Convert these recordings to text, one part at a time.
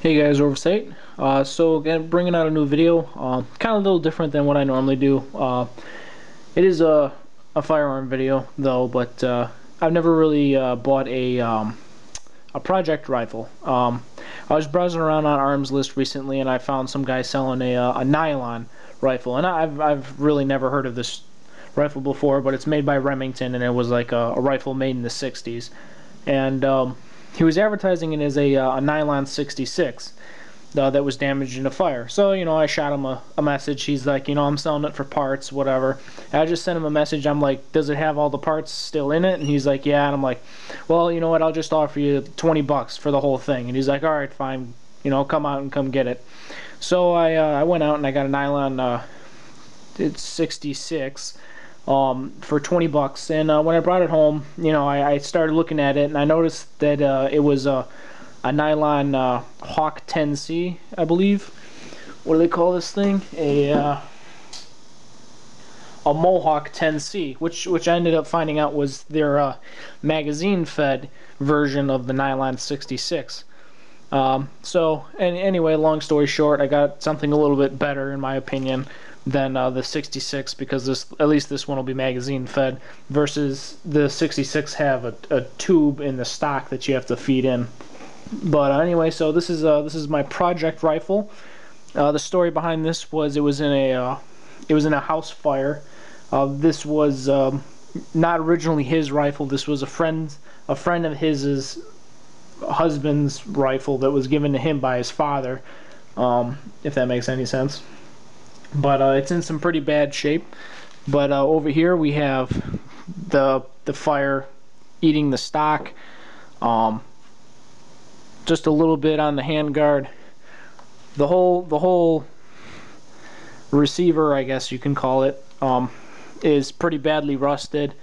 Hey guys, Oversight. So again, bringing out a new video. Kind of a little different than what I normally do. It is a firearm video though, but I've never really bought a project rifle. I was browsing around on armslist recently, and I found some guy selling a nylon rifle, and I've really never heard of this rifle before, but it's made by Remington, and it was like a rifle made in the '60s, and he was advertising it as a nylon 66 that was damaged in a fire. So, I shot him a message. He's like, I'm selling it for parts, whatever. And I just sent him a message. I'm like, does it have all the parts still in it? And he's like, yeah. And I'm like, well, you know what? I'll just offer you 20 bucks for the whole thing. And he's like, all right, fine. Come out and come get it. So I went out and I got a nylon it's 66 for 20 bucks, and when I brought it home, I started looking at it, and I noticed that it was a Nylon Hawk 10c, I believe. What do they call this thing? A Mohawk 10c, which I ended up finding out was their magazine-fed version of the Nylon 66. So anyway, long story short, I got something a little bit better, in my opinion, than the 66, because at least this one will be magazine fed, versus the 66 have a tube in the stock that you have to feed in. But anyway, so this is my project rifle. The story behind this was it was in a house fire. This was not originally his rifle. This was a friend of his husband's rifle that was given to him by his father, if that makes any sense. But it's in some pretty bad shape. But over here we have the fire eating the stock. Just a little bit on the handguard. The whole receiver, I guess you can call it, is pretty badly rusted.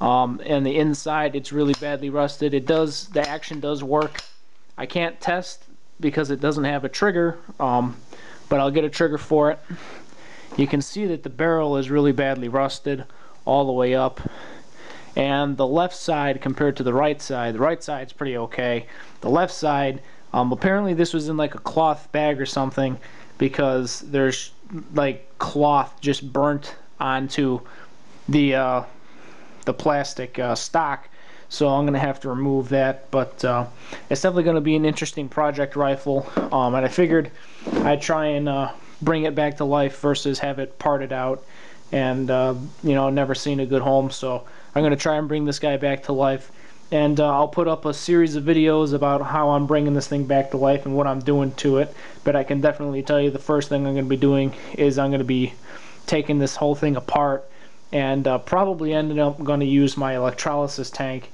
And the inside, it's really badly rusted. The action does work. I can't test because it doesn't have a trigger, but I'll get a trigger for it. You can see that the barrel is really badly rusted all the way up, and the left side compared to the right side's pretty okay. The left side, apparently this was in like a cloth bag or something, because there's like cloth just burnt onto the plastic stock, so I'm gonna have to remove that. But it's definitely gonna be an interesting project rifle, and I figured I'd try and bring it back to life versus have it parted out and never seen a good home. So I'm gonna try and bring this guy back to life, and I'll put up a series of videos about how I'm bringing this thing back to life and what I'm doing to it. But I can definitely tell you the first thing I'm gonna be doing is I'm gonna be taking this whole thing apart, and probably ended up going to use my electrolysis tank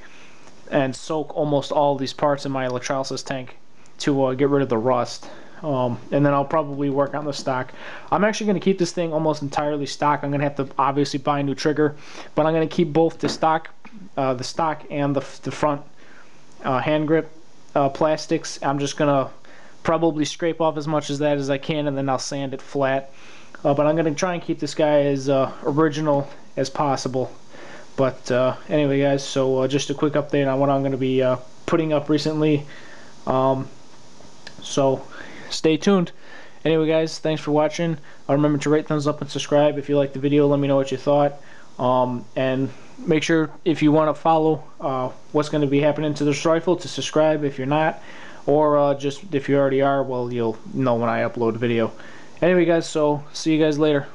and soak almost all these parts in my electrolysis tank to get rid of the rust. And then I'll probably work on the stock. I'm actually going to keep this thing almost entirely stock. I'm going to have to obviously buy a new trigger, but I'm going to keep both the stock and the front hand grip plastics. I'm just going to probably scrape off as much as that as I can, and then I'll sand it flat. But I'm going to try and keep this guy as original as possible. But anyway, guys, so just a quick update on what I'm going to be putting up recently. So stay tuned. Anyway, guys, thanks for watching. Remember to rate, thumbs up, and subscribe if you liked the video. Let me know what you thought. And make sure, if you want to follow what's going to be happening to this rifle, to subscribe if you're not. Or just if you already are, well, you'll know when I upload a video. Anyway, guys, so see you guys later.